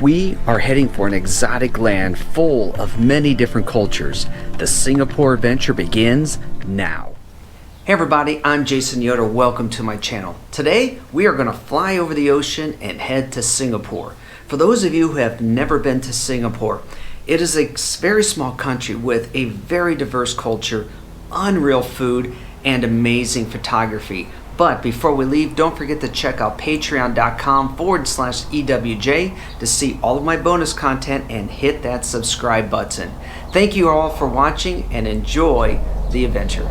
We are heading for an exotic land full of many different cultures. The Singapore adventure begins now. Hey everybody, I'm Jason Yoder. Welcome to my channel. Today we are going to fly over the ocean and head to Singapore. For those of you who have never been to Singapore, it is a very small country with a very diverse culture, unreal food, and amazing photography. But before we leave, don't forget to check out patreon.com/EWJ to see all of my bonus content and hit that subscribe button. Thank you all for watching and enjoy the adventure.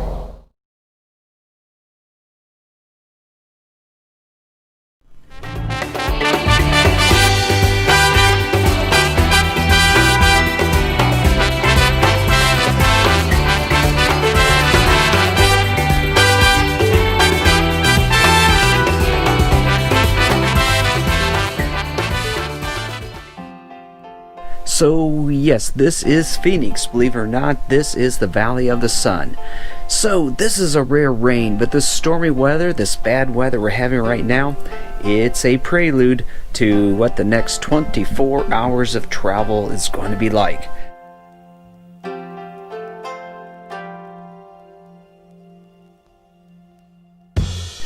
So yes, this is Phoenix. Believe it or not, this is the Valley of the Sun. So this is a rare rain, but this stormy weather, this bad weather we're having right now, it's a prelude to what the next 24 hours of travel is going to be like.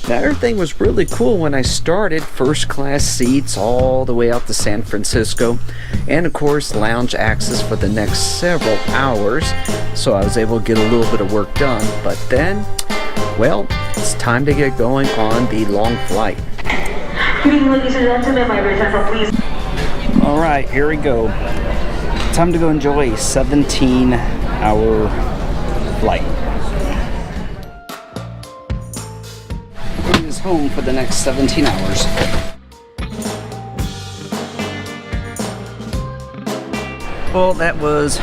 Now, everything was really cool when I started. First class seats all the way out to San Francisco, and of course lounge access for the next several hours, so I was able to get a little bit of work done. But then, well, it's time to get going on the long flight. Good evening, ladies and gentlemen. My return, please. All right, here we go. Time to go enjoy a 17-hour flight. Home for the next 17 hours. Well, that was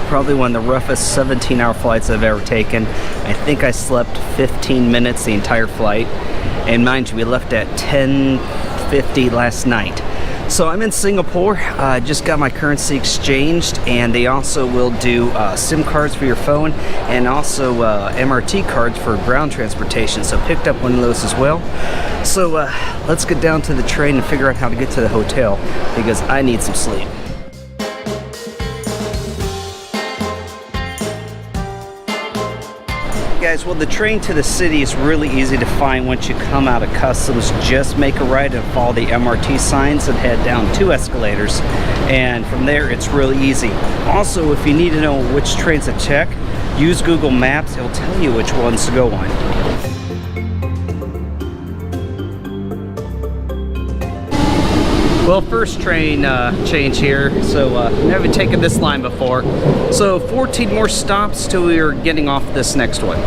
probably one of the roughest 17-hour flights I've ever taken. I think I slept 15 minutes the entire flight, and mind you, we left at 10:50 last night. So I'm in Singapore. I just got my currency exchanged, and they also will do SIM cards for your phone and also MRT cards for ground transportation. So picked up one of those as well. So let's get down to the train and figure out how to get to the hotel because I need some sleep. Guys, well, the train to the city is really easy to find once you come out of customs. Just make a right and follow the MRT signs and head down 2 escalators, and from there it's really easy. Also, if you need to know which trains to check, use Google Maps. It'll tell you which ones to go on. Well, first train change here, so never taken this line before. So 14 more stops till we are getting off this next one.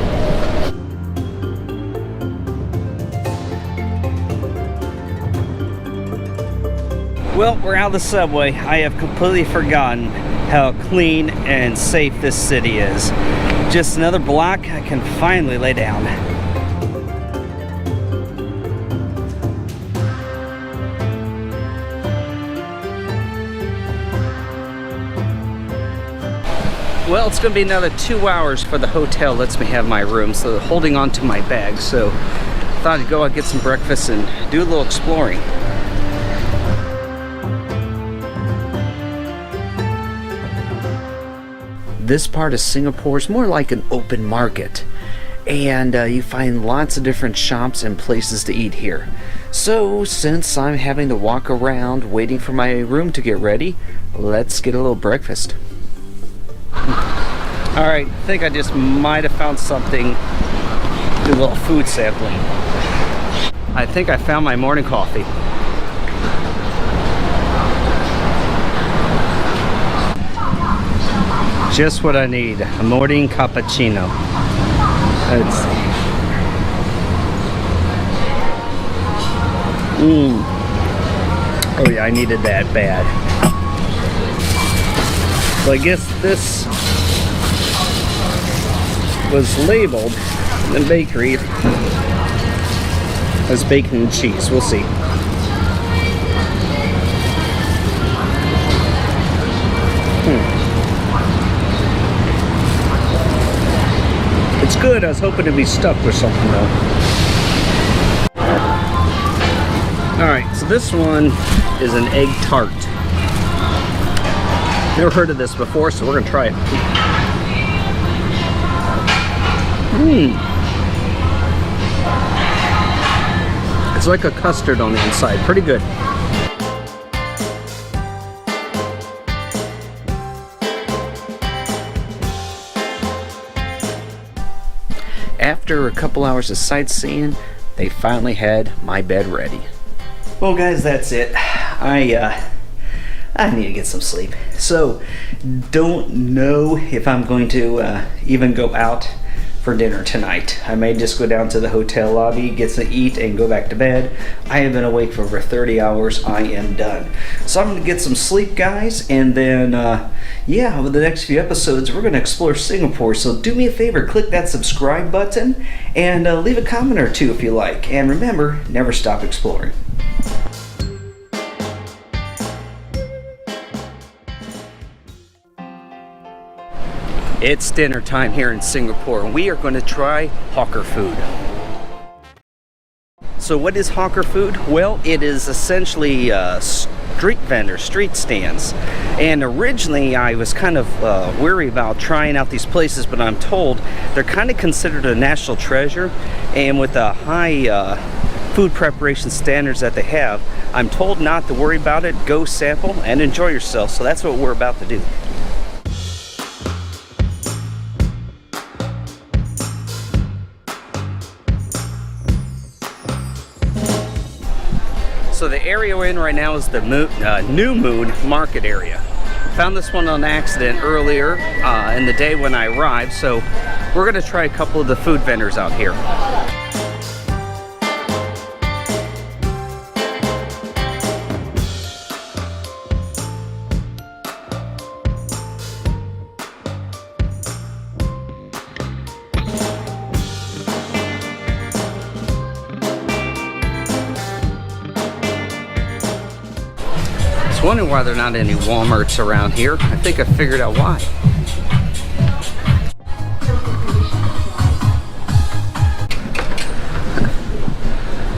Well, we're out of the subway. I have completely forgotten how clean and safe this city is. Just another block I can finally lay down. Well, it's going to be another 2 hours for the hotel lets me have my room, so holding on to my bag. So I thought I'd go out, get some breakfast, and do a little exploring. This part of Singapore is more like an open market, and you find lots of different shops and places to eat here. So since I'm having to walk around waiting for my room to get ready, let's get a little breakfast. Alright, I think I just might have found something. Do a little food sampling. I think I found my morning coffee. Just what I need, a morning cappuccino. Let's see. Oh yeah, I needed that bad. So I guess this was labeled in the bakery as bacon and cheese. We'll see. It's good. I was hoping to be stuck with something though. Alright, so this one is an egg tart. Never heard of this before, so we're gonna try it. It's like a custard on the inside. Pretty good. After a couple hours of sightseeing, they finally had my bed ready. Well guys, that's it. I need to get some sleep. So, don't know if I'm going to even go out for dinner tonight. I may just go down to the hotel lobby, get to eat, and go back to bed. I have been awake for over 30 hours. I am done. So I'm going to get some sleep, guys, and then, yeah, over the next few episodes, we're going to explore Singapore. So do me a favor, click that subscribe button, and leave a comment or two if you like. And remember, never stop exploring. It's dinner time here in Singapore, and we are going to try hawker food. So what is hawker food? Well, it is essentially street vendors, street stands. And originally I was kind of weary about trying out these places, but I'm told they're kind of considered a national treasure. And with the high food preparation standards that they have, I'm told not to worry about it, go sample and enjoy yourself. So that's what we're about to do. So the area we're in right now is the New Moon Market area. Found this one on accident earlier in the day when I arrived, so we're going to try a couple of the food vendors out here. I was wondering why there are not any Walmarts around here. I think I figured out why.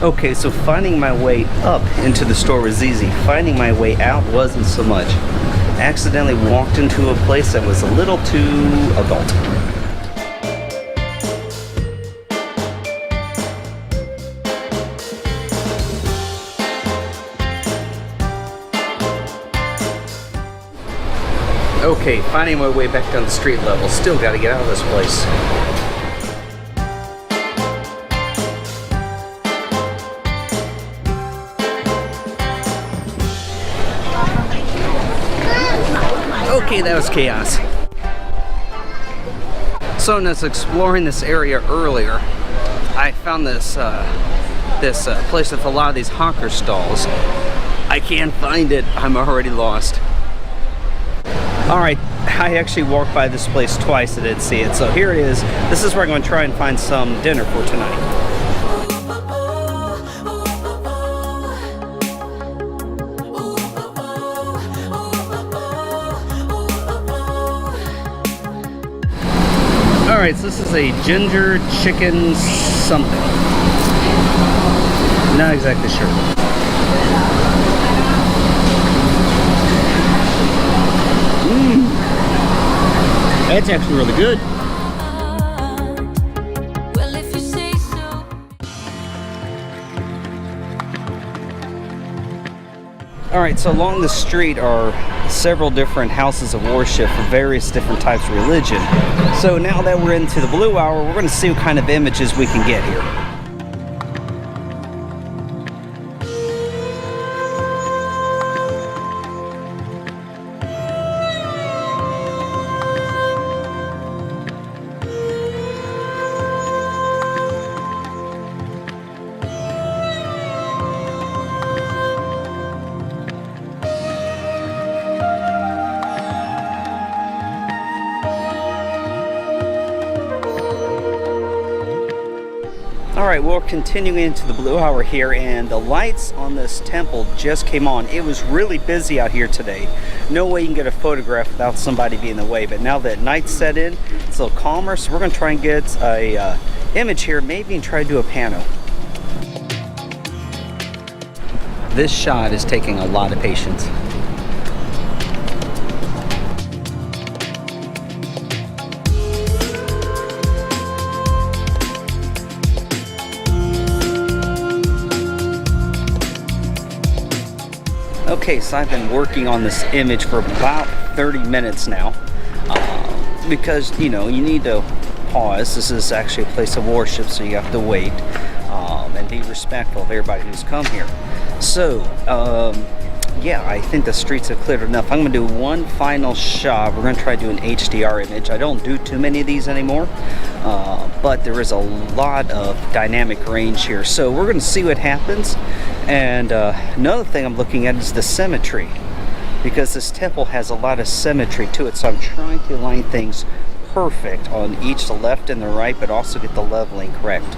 Okay, so finding my way up into the store was easy. Finding my way out wasn't so much. I accidentally walked into a place that was a little too adult. Okay, finding my way back down the street level. Still gotta get out of this place. Okay, that was chaos. So when I was exploring this area earlier, I found this place with a lot of these hawker stalls. I can't find it. I'm already lost. Alright, I actually walked by this place twice and didn't see it. So here it is. This is where I'm going to try and find some dinner for tonight. Alright, so this is a ginger chicken something. Not exactly sure. That's actually really good. Well, if you say so. Alright, so along the street are several different houses of worship for various different types of religion. So now that we're into the blue hour, we're going to see what kind of images we can get here. Alright, we're continuing into the blue hour here, and the lights on this temple just came on. It was really busy out here today. No way you can get a photograph without somebody being in the way, but now that night's set in, it's a little calmer, so we're going to try and get a image here, maybe, and try to do a pano. This shot is taking a lot of patience. Okay, so I've been working on this image for about 30 minutes now because, you know, you need to pause. This is actually a place of worship, so you have to wait and be respectful of everybody who's come here. So, yeah, I think the streets have cleared enough. I'm going to do one final shot. We're going to try to do an HDR image. I don't do too many of these anymore, but there is a lot of dynamic range here. So we're going to see what happens. And another thing I'm looking at is the symmetry, because this temple has a lot of symmetry to it. So I'm trying to align things perfect on each the left and the right, but also get the leveling correct.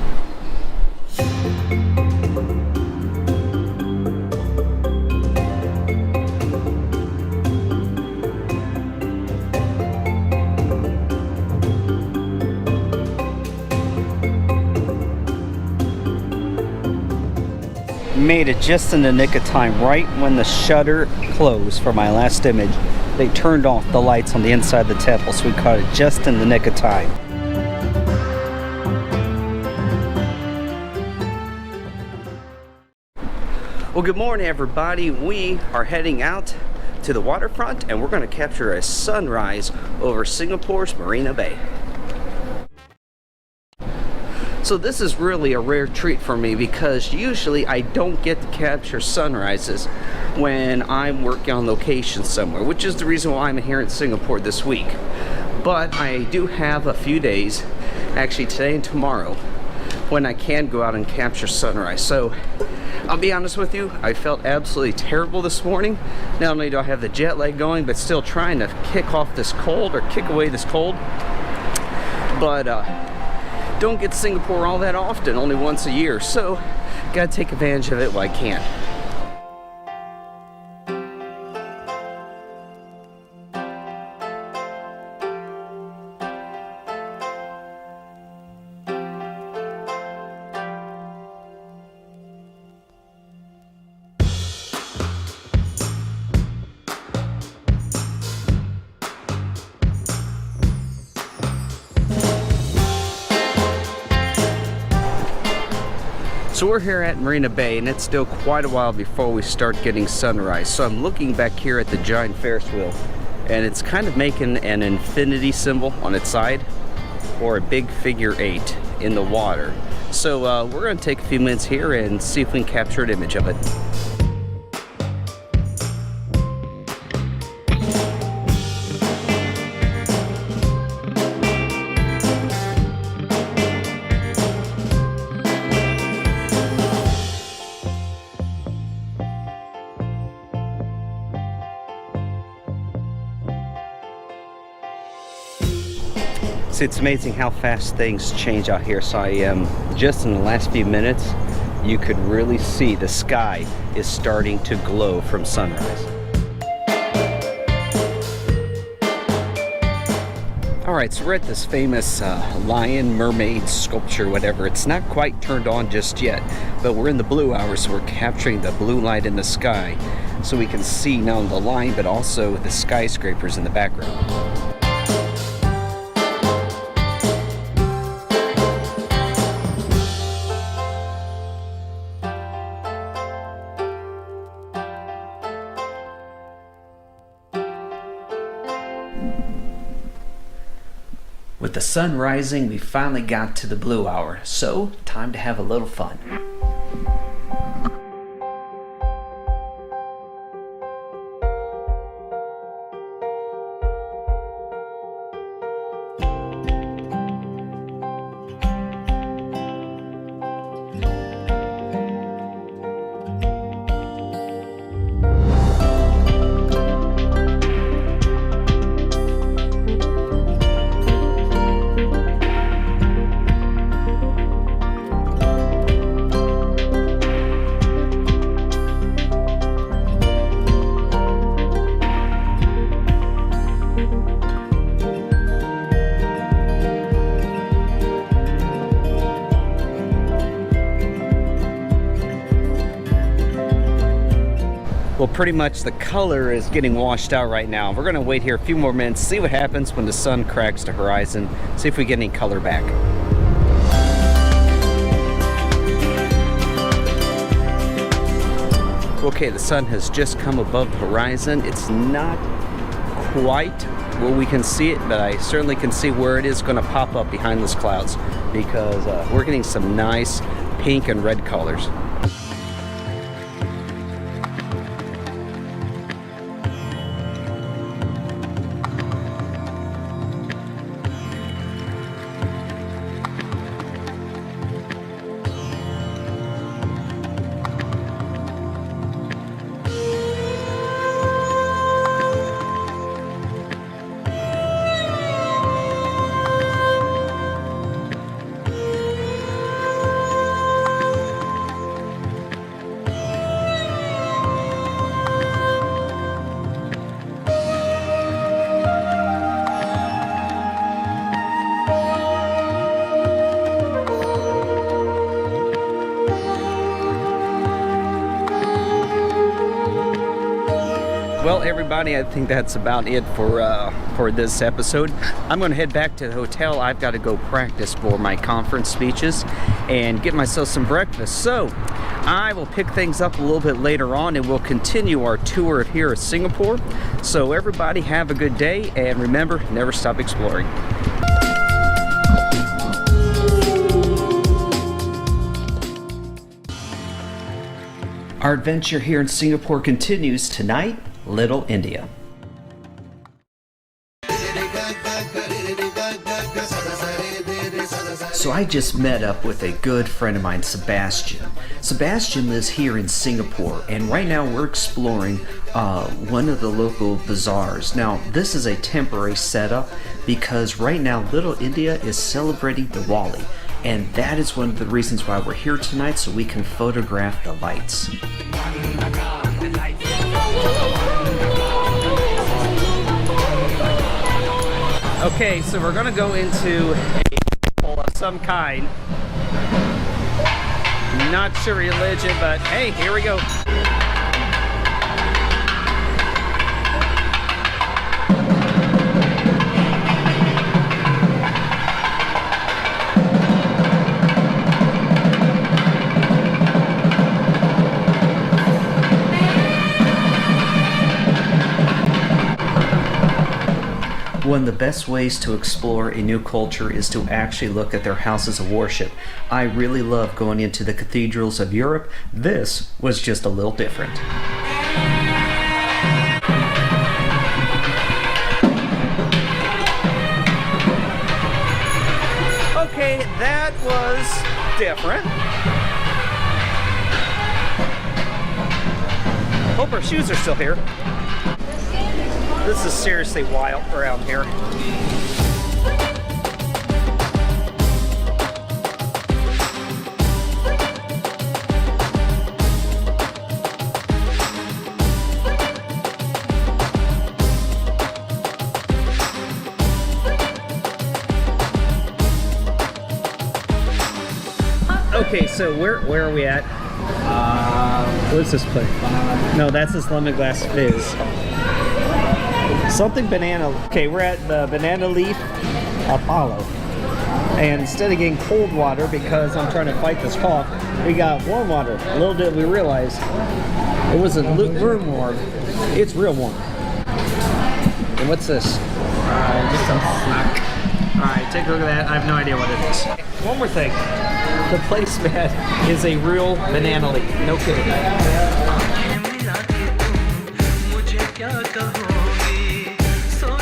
Made it just in the nick of time, right when the shutter closed for my last image. They turned off the lights on the inside of the temple, so we caught it just in the nick of time. Well, good morning, everybody. We are heading out to the waterfront, and we're going to capture a sunrise over Singapore's Marina Bay. So this is really a rare treat for me, because usually I don't get to capture sunrises when I'm working on location somewhere, which is the reason why I'm here in Singapore this week. But I do have a few days, actually today and tomorrow, when I can go out and capture sunrise. So I'll be honest with you, I felt absolutely terrible this morning. Not only do I have the jet lag going, but still trying to kick off this cold, or kick away this cold. But don't get to Singapore all that often, only once a year, so gotta take advantage of it while I can. So we're here at Marina Bay, and it's still quite a while before we start getting sunrise. So I'm looking back here at the giant Ferris wheel, and it's kind of making an infinity symbol on its side, or a big figure 8 in the water. So we're going to take a few minutes here and see if we can capture an image of it. See, it's amazing how fast things change out here. So I am just in the last few minutes, you could really see the sky is starting to glow from sunrise. Alright, so we're at this famous lion mermaid sculpture, whatever. It's not quite turned on just yet, but we're in the blue hour, so we're capturing the blue light in the sky so we can see not only the line but also the skyscrapers in the background. With the sun rising, we finally got to the blue hour, so time to have a little fun. Well, pretty much the color is getting washed out right now. We're gonna wait here a few more minutes, see what happens when the sun cracks the horizon, see if we get any color back. Okay, the sun has just come above the horizon. It's not quite where we can see it, but I certainly can see where it is going to pop up behind those clouds, because we're getting some nice pink and red colors. Well, everybody, I think that's about it for this episode. I'm going to head back to the hotel. I've got to go practice for my conference speeches and get myself some breakfast. So I will pick things up a little bit later on, and we'll continue our tour of here at Singapore. So everybody, have a good day, and remember, never stop exploring. Our adventure here in Singapore continues tonight. Little India. So I just met up with a good friend of mine, Sebastian. Sebastian lives here in Singapore, and right now we're exploring one of the local bazaars. Now, this is a temporary setup because right now Little India is celebrating Diwali, and that is one of the reasons why we're here tonight, so we can photograph the lights. Okay, so we're gonna go into a temple of some kind. Not sure religion, but hey, here we go. One of the best ways to explore a new culture is to actually look at their houses of worship. I really love going into the cathedrals of Europe. This was just a little different. Okay, that was different. Hope our shoes are still here. This is seriously wild around here. Okay, so where are we at? What's this place? No, that's Islamic Glass Fizz. Something banana. Okay, we're at the Banana Leaf Apollo. And instead of getting cold water, because I'm trying to fight this cough, we got warm water. A little bit we realized it wasn't lukewarm warm. It's real warm. And what's this? Just a snack. Alright, take a look at that. I have no idea what it is. One more thing. The placemat is a real banana leaf. No kidding.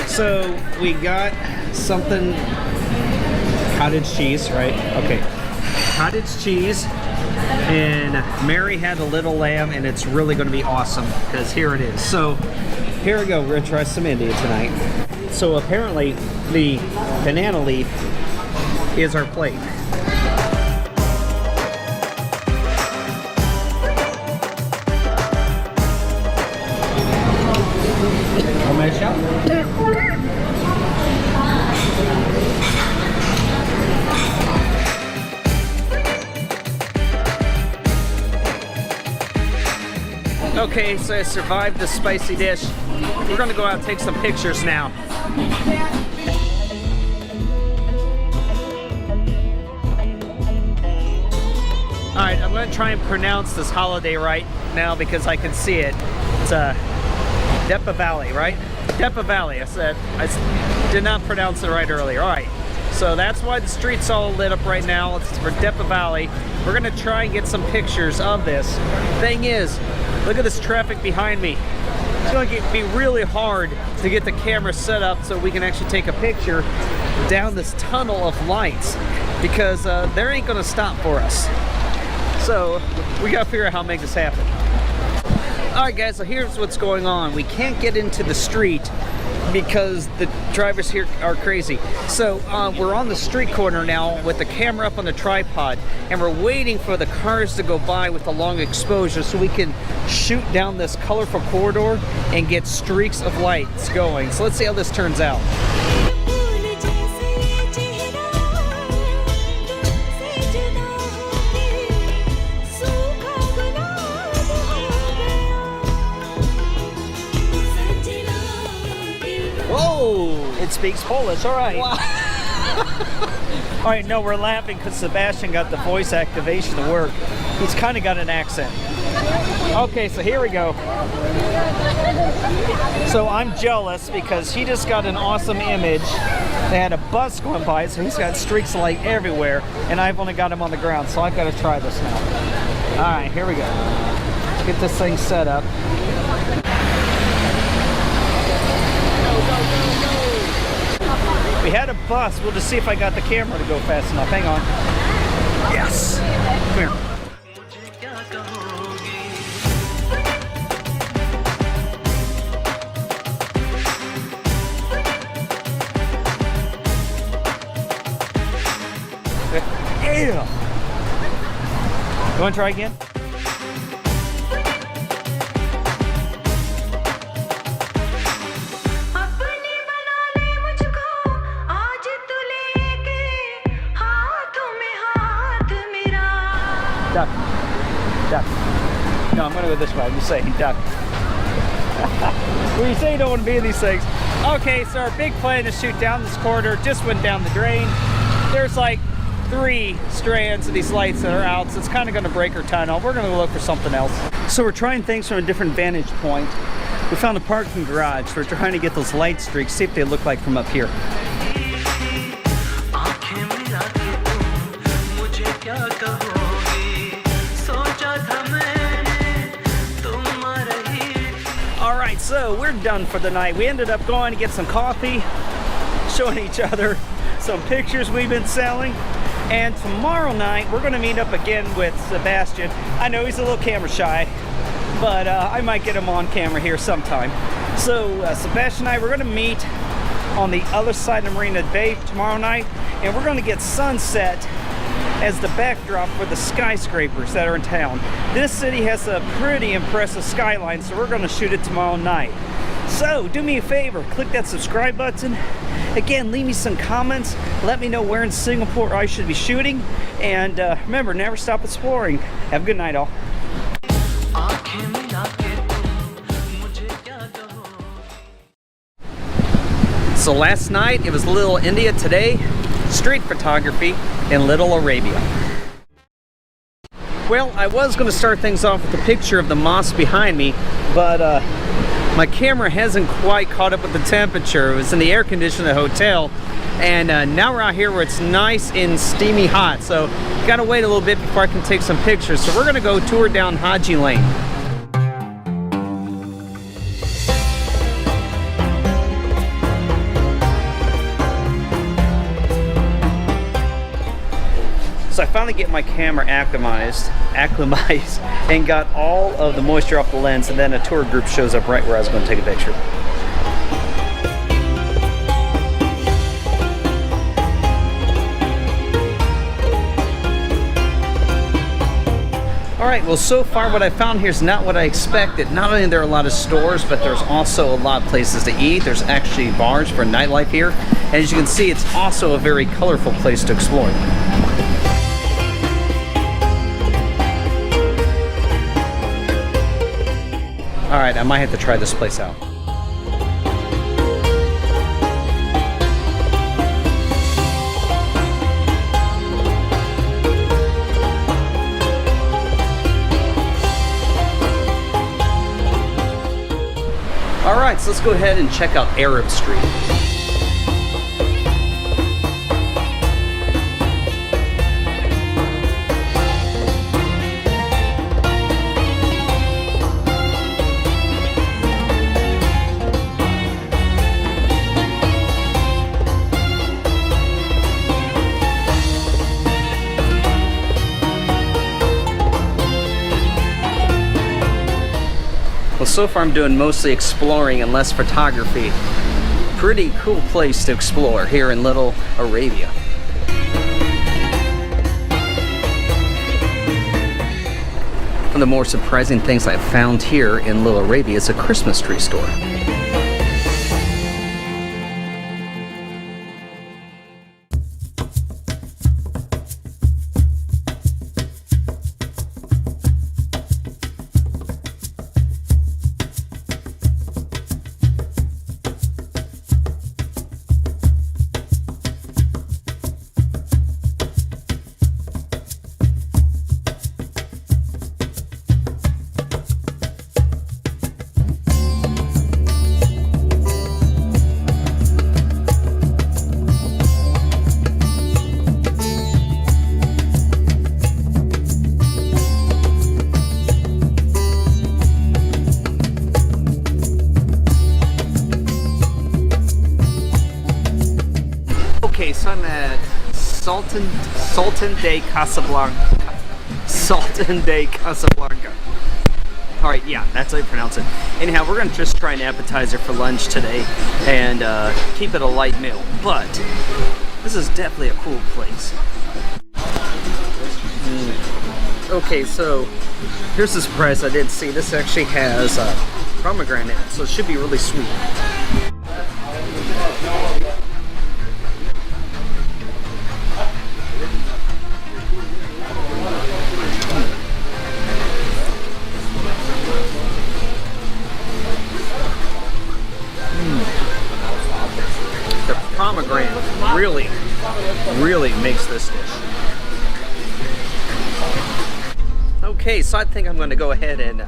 So we got something, cottage cheese, right? Okay, cottage cheese, and Mary had a little lamb, and it's really going to be awesome because here it is. So here we go. We're gonna try some India tonight. So apparently the banana leaf is our plate. Okay, so I survived the spicy dish. We're gonna go out and take some pictures now. All right, I'm gonna try and pronounce this holiday right now because I can see it. It's Depa Valley, right? Depa Valley, I did not pronounce it right earlier. All right, so that's why the street's all lit up right now. It's for Depa Valley. We're gonna try and get some pictures of this. Thing is, look at this traffic behind me. It's going to be really hard to get the camera set up so we can actually take a picture down this tunnel of lights because they ain't going to stop for us. So we got to figure out how to make this happen. Alright guys, so here's what's going on. We can't get into the street because the drivers here are crazy. So we're on the street corner now with the camera up on the tripod and we're waiting for the cars to go by with the long exposure so we can shoot down this colorful corridor and get streaks of lights going. So let's see how this turns out. It speaks Polish, all right. Wow. All right, no, we're laughing because Sebastian got the voice activation to work. He's kind of got an accent. Okay, so here we go. So I'm jealous because he just got an awesome image. They had a bus going by, so he's got streaks of light everywhere, and I've only got him on the ground, so I've got to try this now. All right, here we go. Let's get this thing set up. We had a bus. We'll just see if I got the camera to go fast enough. Hang on. Yes. Come here. Yeah. You want to try again? Duck. Duck. No, I'm going to go this way. I'm just saying duck. Well, you say you don't want to be in these things. Okay, so our big plan is shoot down this corridor. Just went down the drain. There's like 3 strands of these lights that are out, so it's kind of going to break our tunnel. We're going to look for something else. So we're trying things from a different vantage point. We found a parking garage. We're trying to get those light streaks, see if they look like from up here. Alright, so we're done for the night. We ended up going to get some coffee, showing each other some pictures we've been selling. And tomorrow night, we're going to meet up again with Sebastian. I know he's a little camera shy, but I might get him on camera here sometime. So Sebastian and I, we're going to meet on the other side of Marina Bay tomorrow night, and we're going to get sunset as the backdrop for the skyscrapers that are in town. This city has a pretty impressive skyline, so we're going to shoot it tomorrow night. So do me a favor, click that subscribe button. Again, leave me some comments. Let me know where in Singapore I should be shooting. And remember, never stop exploring. Have a good night, all. So last night, it was Little India. Today, street photography in Little Arabia. Well, I was going to start things off with a picture of the mosque behind me, but my camera hasn't quite caught up with the temperature. It was in the air conditioner of the hotel, and now we're out here where it's nice and steamy hot, so gotta wait a little bit before I can take some pictures. So we're gonna go tour down Haji Lane. So I finally get my camera acclimatized, and got all of the moisture off the lens, and then a tour group shows up right where I was going to take a picture. Alright, well so far what I found here is not what I expected. Not only are there a lot of stores, but there's also a lot of places to eat. There's actually bars for nightlife here. And as you can see, it's also a very colorful place to explore. Alright, I might have to try this place out. All right, so let's go ahead and check out Arab Street. Well, so far I'm doing mostly exploring and less photography. Pretty cool place to explore here in Little Arabia. One of the more surprising things I've found here in Little Arabia is a Christmas tree store. Okay, so I'm at Sultan de Casablanca. Sultan de Casablanca. All right, yeah, that's how you pronounce it. Anyhow, we're gonna just try an appetizer for lunch today and keep it a light meal. But this is definitely a cool place. Okay, so here's the surprise I didn't see. This actually has pomegranate in it, so it should be really sweet. Pomegranate really makes this dish. Okay, so I think I'm going to go ahead and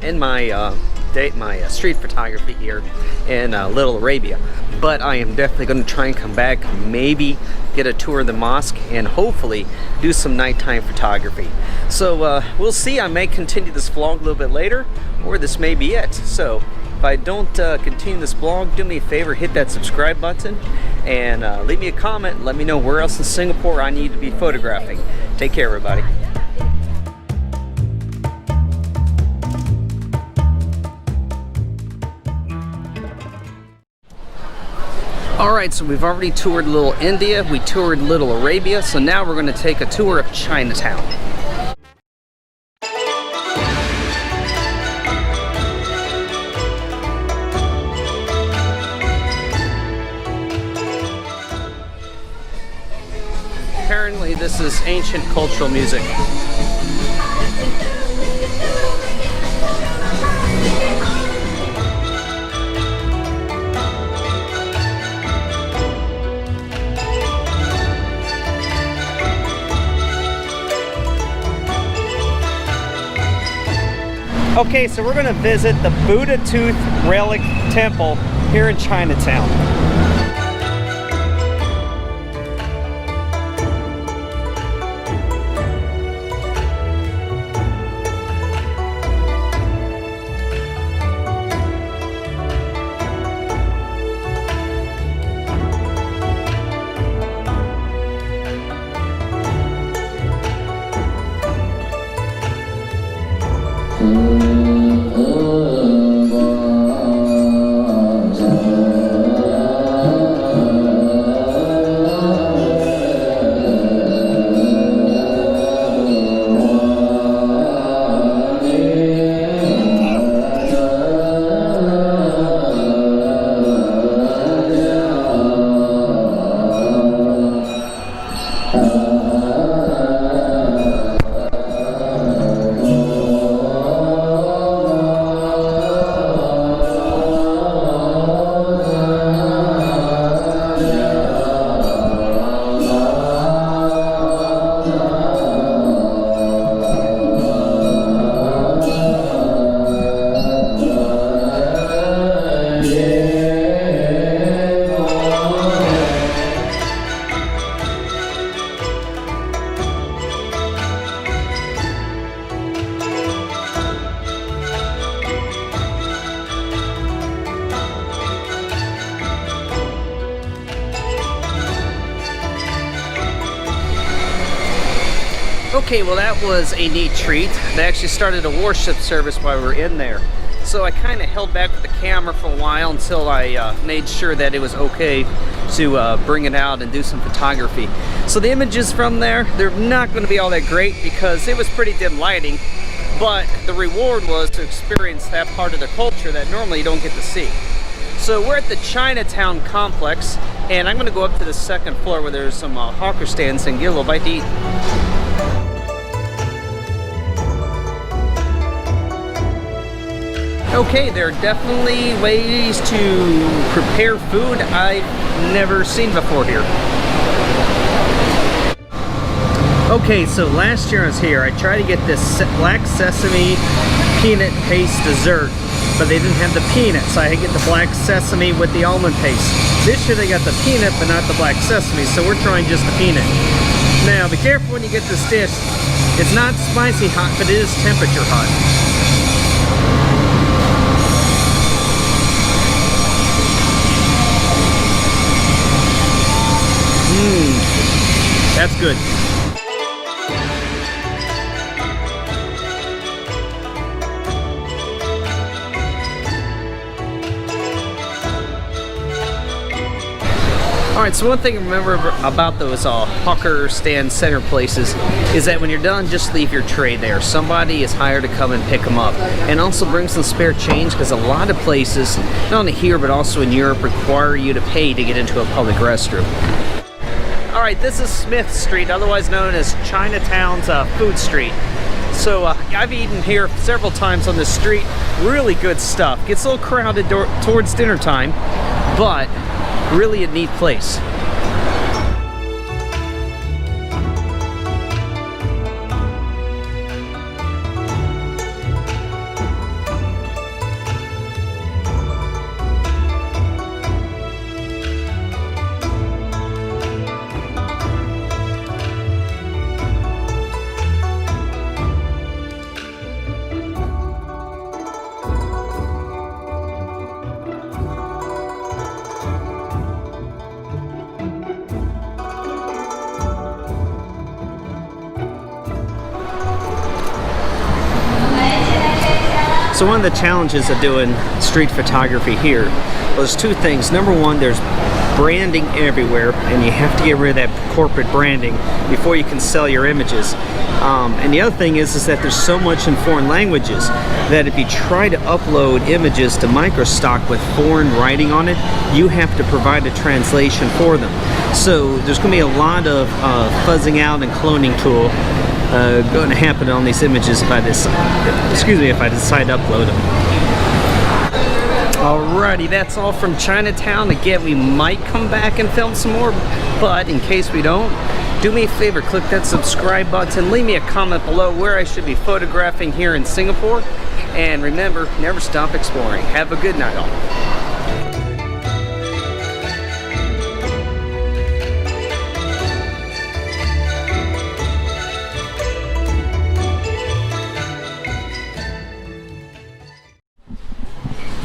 end my street photography here in Little Arabia. But I am definitely going to try and come back, maybe get a tour of the mosque, and hopefully do some nighttime photography. So we'll see. I may continue this vlog a little bit later, or this may be it. So if I don't continue this vlog, do me a favor, hit that subscribe button and leave me a comment and let me know where else in Singapore I need to be photographing. Take care, everybody. Alright, so we've already toured Little India, we toured Little Arabia, so now we're going to take a tour of Chinatown. Apparently this is ancient cultural music. Okay, so we're going to visit the Buddha Tooth Relic Temple here in Chinatown. Okay, well that was a neat treat. They actually started a worship service while we were in there. So I kind of held back with the camera for a while until I made sure that it was okay to bring it out and do some photography. So the images from there, they're not going to be all that great because it was pretty dim lighting, but the reward was to experience that part of the culture that normally you don't get to see. So we're at the Chinatown complex, and I'm going to go up to the second floor where there's some hawker stands and get a little bite to eat. Okay, there are definitely ways to prepare food I've never seen before here. Okay, so last year I was here, I tried to get this black sesame peanut paste dessert, but they didn't have the peanut, so I had to get the black sesame with the almond paste. This year they got the peanut, but not the black sesame, so we're trying just the peanut. Now, be careful when you get this dish. It's not spicy hot, but it is temperature hot. That's good. Alright, so one thing to remember about those hawker stand center places is that when you're done, just leave your tray there. Somebody is hired to come and pick them up. And also bring some spare change, because a lot of places, not only here but also in Europe, require you to pay to get into a public restroom. Alright, this is Smith Street, otherwise known as Chinatown's food street. So I've eaten here several times on this street. Really good stuff. Gets a little crowded towards dinner time, but really a neat place. So one of the challenges of doing street photography here was two things. Number one, there's branding everywhere, and you have to get rid of that corporate branding before you can sell your images. And the other thing is that there's so much in foreign languages that if you try to upload images to microstock with foreign writing on it, you have to provide a translation for them. So there's going to be a lot of fuzzing out and cloning tool going to happen on these images if I decide to upload them. Alrighty, that's all from Chinatown. Again, we might come back and film some more, but in case we don't, do me a favor, click that subscribe button, leave me a comment below where I should be photographing here in Singapore, and remember, never stop exploring. Have a good night all.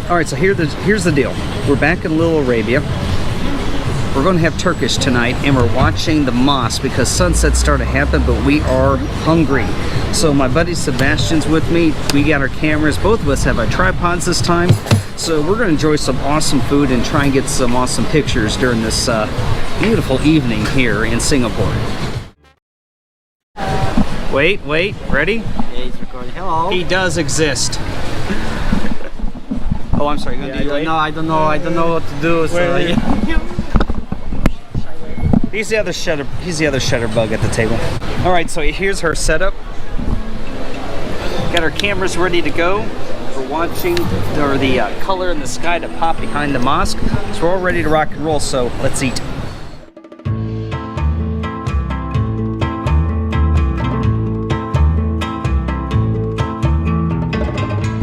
Alright, so here's the deal. We're back in Little Arabia. We're going to have Turkish tonight, and we're watching the mosque because sunset's starting to happen, but we are hungry. So my buddy Sebastian's with me. We got our cameras. Both of us have our tripods this time. So we're going to enjoy some awesome food and try and get some awesome pictures during this beautiful evening here in Singapore. Wait, ready? Yeah, he's recording. Hello. He does exist. Oh, I'm sorry. No, I don't know what to do. So He's the other shutterbug at the table. All right, so here's her setup. Got our cameras ready to go. We're watching the color in the sky to pop behind the mosque. So we're all ready to rock and roll. So let's eat.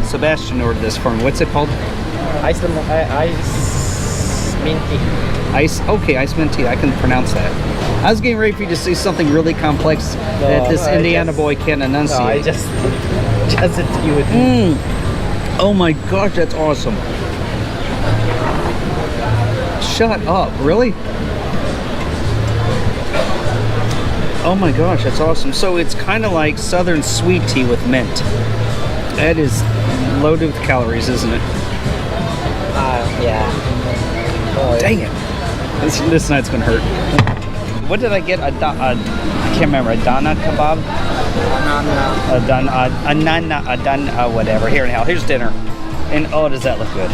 Sebastian ordered this for me. What's it called? Ice mint tea. Ice mint tea. I can pronounce that. I was getting ready for you to say something really complex that this Indiana boy can't enunciate. No, I just tea with Oh my gosh, that's awesome. Shut up, really? Oh my gosh, that's awesome. So it's kind of like Southern sweet tea with mint. That is loaded with calories, isn't it? Yeah. Dang it. This night's gonna hurt. What did I get? I can't remember. Adana kebab? Adana, whatever. Here in hell. Here's dinner. And oh, does that look good.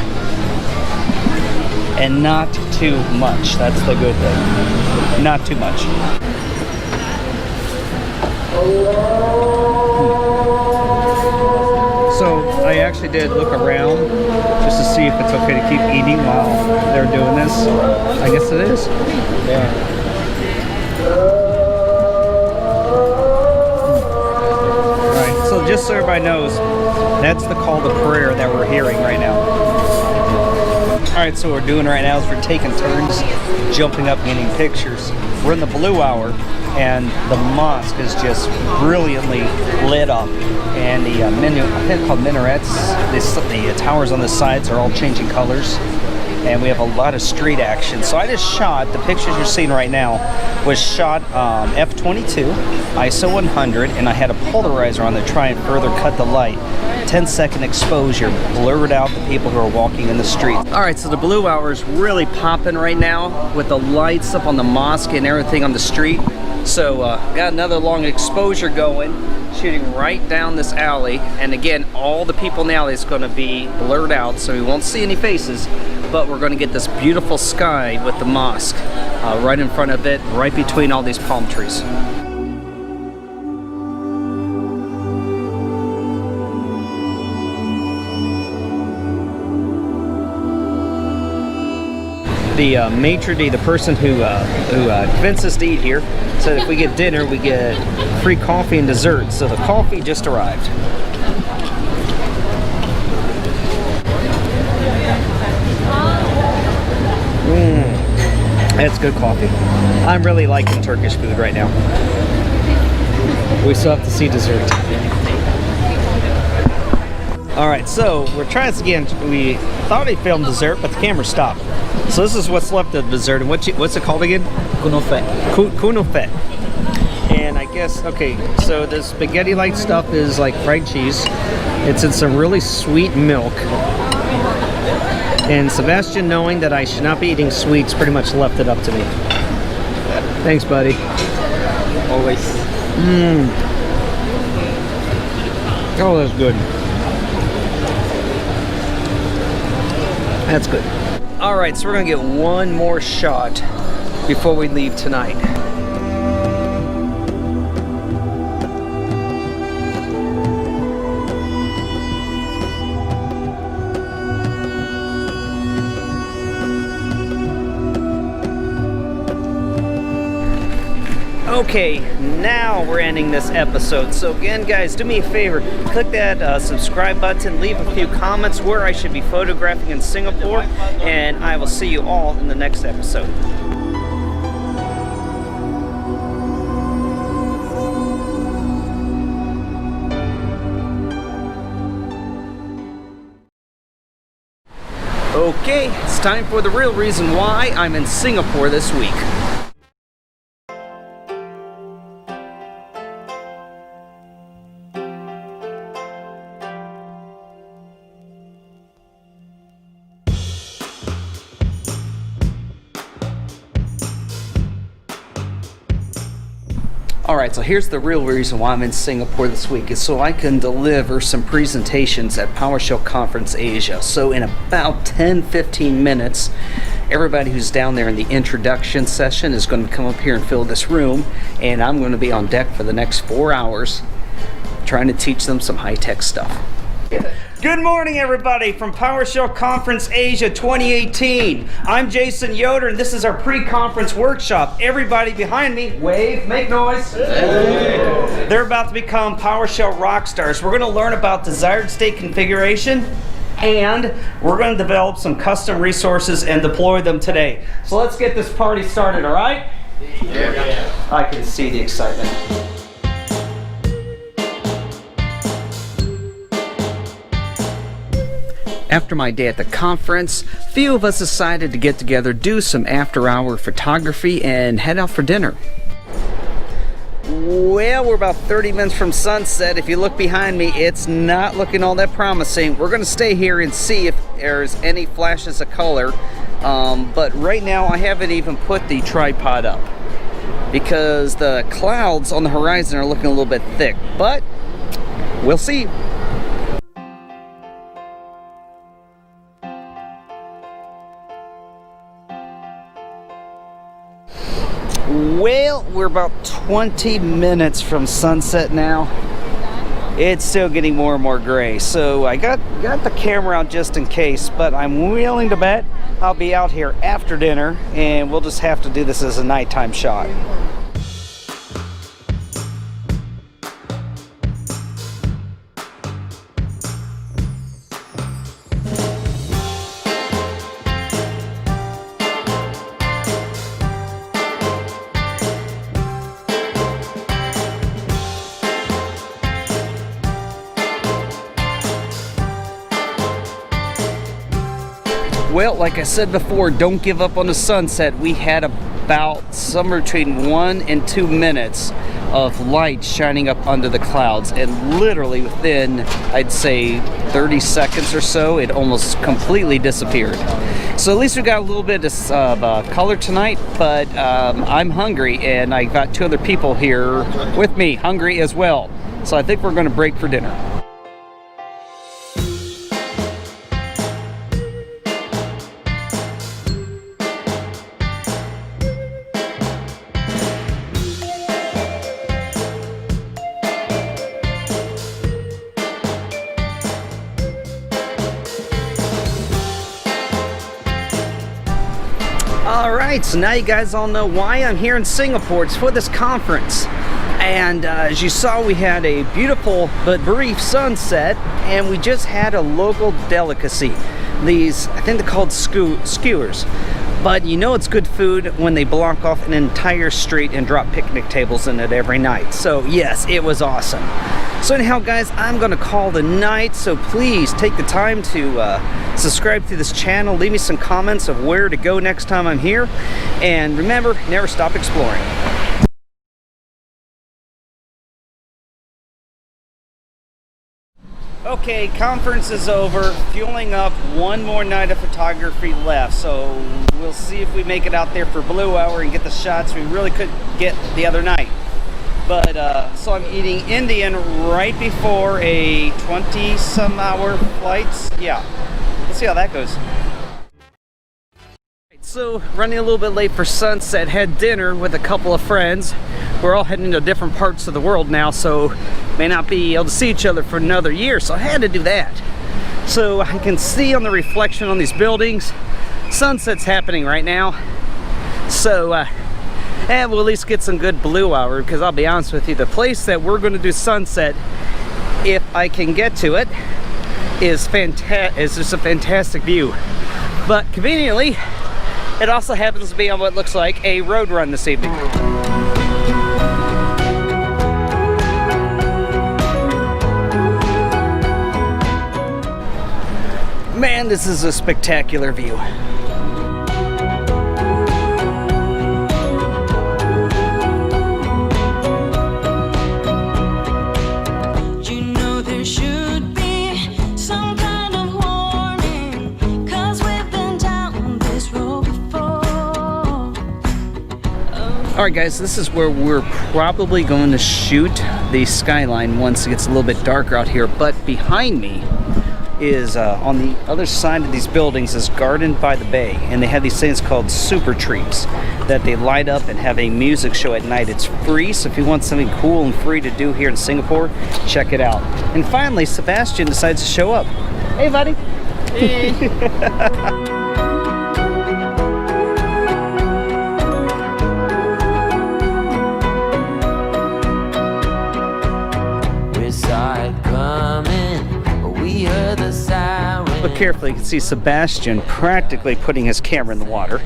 And not too much. That's the good thing. Not too much. So I actually did look around just to see if it's okay to keep eating while they're doing this. I guess it is. Yeah. Alright, so just so everybody knows, that's the call to prayer that we're hearing right now. Alright, so what we're doing right now is we're taking turns jumping up and getting pictures. We're in the blue hour, and the mosque is just brilliantly lit up. And the I think it's called minarets, the towers on the sides are all changing colors. And we have a lot of street action. So I just shot, the pictures you're seeing right now was shot f/22, ISO 100, and I had a polarizer on there to try and further cut the light. 10-second exposure, blurred out the people who are walking in the street. All right, so the blue hour is really popping right now with the lights up on the mosque and everything on the street. So got another long exposure going, shooting right down this alley. And again, all the people in the alley is going to be blurred out, so we won't see any faces. But we're going to get this beautiful sky with the mosque right in front of it, right between all these palm trees. The maitre d', the person who convinced us to eat here, said if we get dinner, we get free coffee and dessert. So the coffee just arrived. That's good coffee. I'm really liking Turkish food right now. We still have to see dessert. All right, so we're trying this again. We thought we filmed dessert, but the camera stopped. So this is what's left of dessert. And what's it called again? Kunefe. Kunefe. And I guess, okay, so the spaghetti-like stuff is like fried cheese. It's in some really sweet milk. And Sebastian, knowing that I should not be eating sweets, pretty much left it up to me. Thanks, buddy. Always. Oh, that's good. That's good. All right, so we're gonna get one more shot before we leave tonight. Okay, now we're ending this episode. So again, guys, do me a favor. Click that subscribe button. Leave a few comments where I should be photographing in Singapore. And I will see you all in the next episode. Okay, it's time for the real reason why I'm in Singapore this week. Alright, so here's the real reason why I'm in Singapore this week is so I can deliver some presentations at PowerShell Conference Asia. So in about 10-15 minutes, everybody who's down there in the introduction session is going to come up here and fill this room, and I'm going to be on deck for the next 4 hours trying to teach them some high-tech stuff. Good morning, everybody, from PowerShell Conference Asia 2018. I'm Jason Yoder, and this is our pre-conference workshop. Everybody behind me, wave, make noise. Hey. They're about to become PowerShell rock stars. We're going to learn about desired state configuration, and we're going to develop some custom resources and deploy them today. So let's get this party started, all right? Yeah. I can see the excitement. After my day at the conference, a few of us decided to get together, do some after-hour photography, and head out for dinner. Well, we're about 30 minutes from sunset. If you look behind me, it's not looking all that promising. We're gonna stay here and see if there's any flashes of color. But right now I haven't even put the tripod up because the clouds on the horizon are looking a little bit thick, but we'll see. Well, we're about 20 minutes from sunset now. It's still getting more and more gray, so I got the camera out just in case, but I'm willing to bet I'll be out here after dinner, and we'll just have to do this as a nighttime shot. Well, like I said before, don't give up on the sunset. We had about somewhere between 1 and 2 minutes of light shining up under the clouds, and literally within, I'd say, 30 seconds or so, it almost completely disappeared. So at least we got a little bit of color tonight, but I'm hungry, and I got 2 other people here with me, hungry as well. So I think we're gonna break for dinner. Alright, so now you guys all know why I'm here in Singapore. It's for this conference. And as you saw, we had a beautiful but brief sunset, and we just had a local delicacy. These, I think they're called skewers. But you know it's good food when they block off an entire street and drop picnic tables in it every night. So yes, it was awesome. So anyhow, guys, I'm gonna call the night, so please take the time to subscribe to this channel, leave me some comments of where to go next time I'm here, and remember, never stop exploring. Okay, conference is over, fueling up, 1 more night of photography left, so we'll see if we make it out there for Blue Hour and get the shots we really couldn't get the other night. But, so I'm eating Indian right before a 20-some hour flight. Yeah, let's see how that goes. So, running a little bit late for sunset, had dinner with a couple of friends. We're all heading to different parts of the world now, so may not be able to see each other for another year, so I had to do that. So I can see on the reflection on these buildings, sunset's happening right now. So, and we'll at least get some good blue hour, because I'll be honest with you, the place that we're going to do sunset, if I can get to it, is just a fantastic view. But conveniently, it also happens to be on what looks like a road run this evening. Man, this is a spectacular view. Alright guys, this is where we're probably going to shoot the skyline once it gets a little bit darker out here, but behind me is, on the other side of these buildings, is Garden by the Bay, and they have these things called super trees that they light up and have a music show at night. It's free, so if you want something cool and free to do here in Singapore, check it out. And finally, Sebastian decides to show up. Hey buddy! Hey! Look carefully, you can see Sebastian practically putting his camera in the water.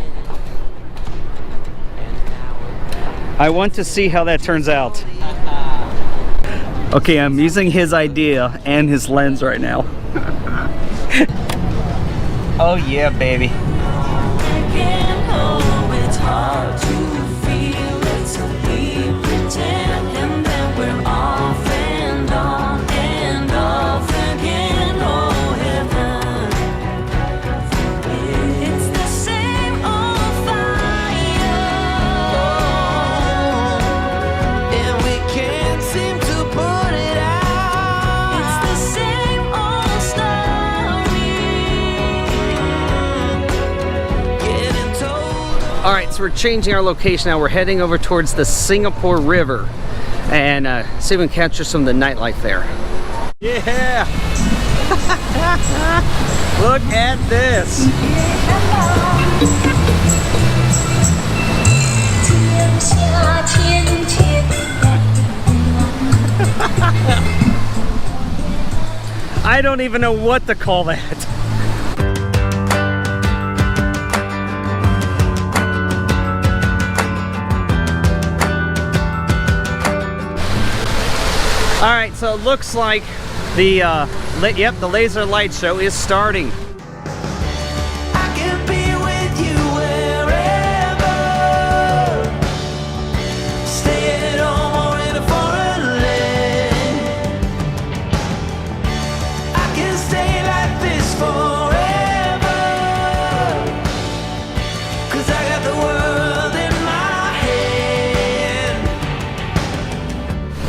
I want to see how that turns out. Okay, I'm using his idea and his lens right now. Oh yeah, baby. All right, so we're changing our location now. We're heading over towards the Singapore River and see if we can capture some of the nightlife there. Yeah! Look at this! I don't even know what to call that. All right, so it looks like the the laser light show is starting. I can be with you wherever, stay at home or in a foreign land. I can stay like this forever, 'cause I got the world in my hand.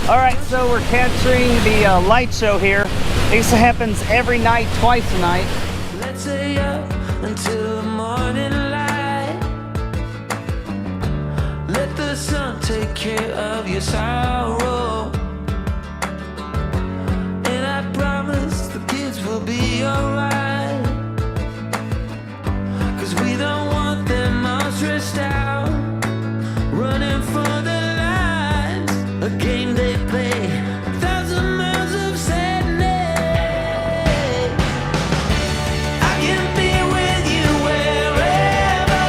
All right, so we're capturing the light show here. This happens every night, twice a night. Let's stay up until the morning light. Let the sun take care of your sorrow, and I promise the kids will be alright, 'cause we don't want them all stressed out, running for the lines, a game they play, 1,000 miles of sadness. I can be with you wherever,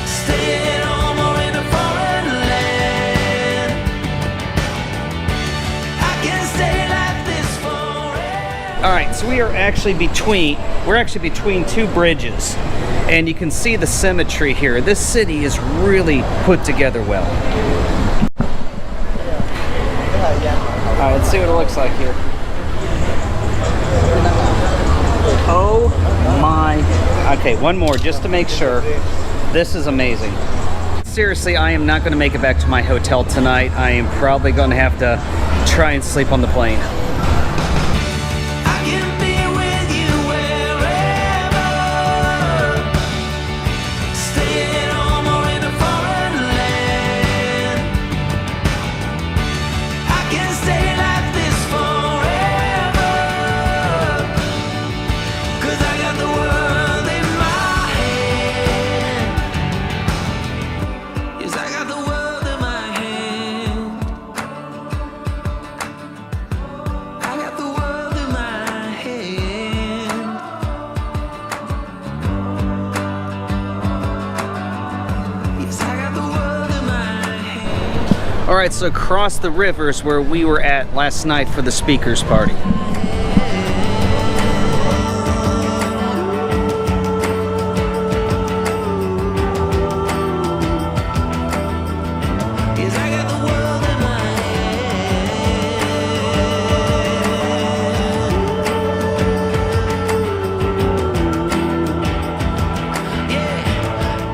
stay at home or in a foreign land. I can stay like this forever. All right, so we're actually between two bridges, and you can see the symmetry here. This city is really put together well. All right, let's see what it looks like here. Oh my, okay, one more just to make sure. This is amazing. Seriously, I am not going to make it back to my hotel tonight. I am probably going to have to try and sleep on the plane. I can be with you wherever, stay at home or in a foreign land. I can stay like this forever, 'cause I got the world in my hand. Yes, I got the world in my hand. I got the world in my hand. Yes, I got the world in my hand. All right, so across the river is where we were at last night for the speakers party. Yes, I got the world in my hand. Yeah,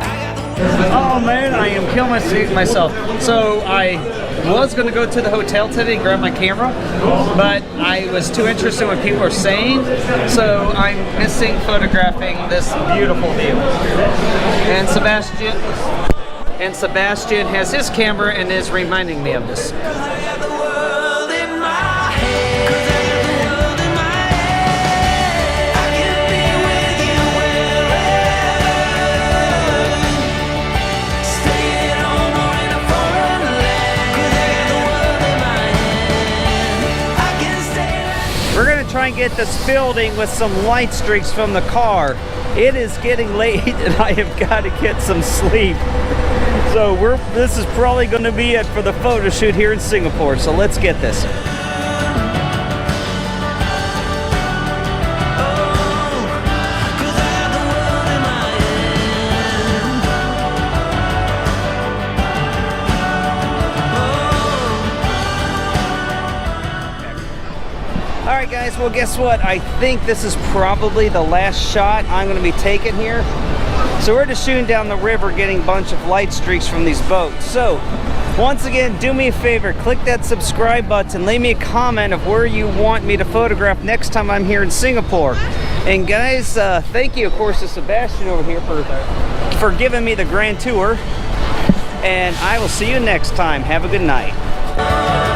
I got the world. Oh man, I am killing myself. So I was going to go to the hotel today and grab my camera, but I was too interested in what people are saying, so I'm missing photographing this beautiful view. And Sebastian has his camera and is reminding me of this. 'Cause I got the world in my hand. 'Cause I got the world in my hand. I can be with you wherever, stay at home or in a foreign land. 'Cause I got the world in my hand. I can stay. We're going to try and get this building with some light streaks from the car. It is getting late and I have got to get some sleep. So this is probably going to be it for the photo shoot here in Singapore. So let's get this. All right, guys, well, guess what? I think this is probably the last shot I'm going to be taking here. So we're just shooting down the river, getting a bunch of light streaks from these boats. So once again, do me a favor, click that subscribe button, leave me a comment of where you want me to photograph next time I'm here in Singapore. And guys, thank you, of course, to Sebastian over here for giving me the grand tour. And I will see you next time. Have a good night.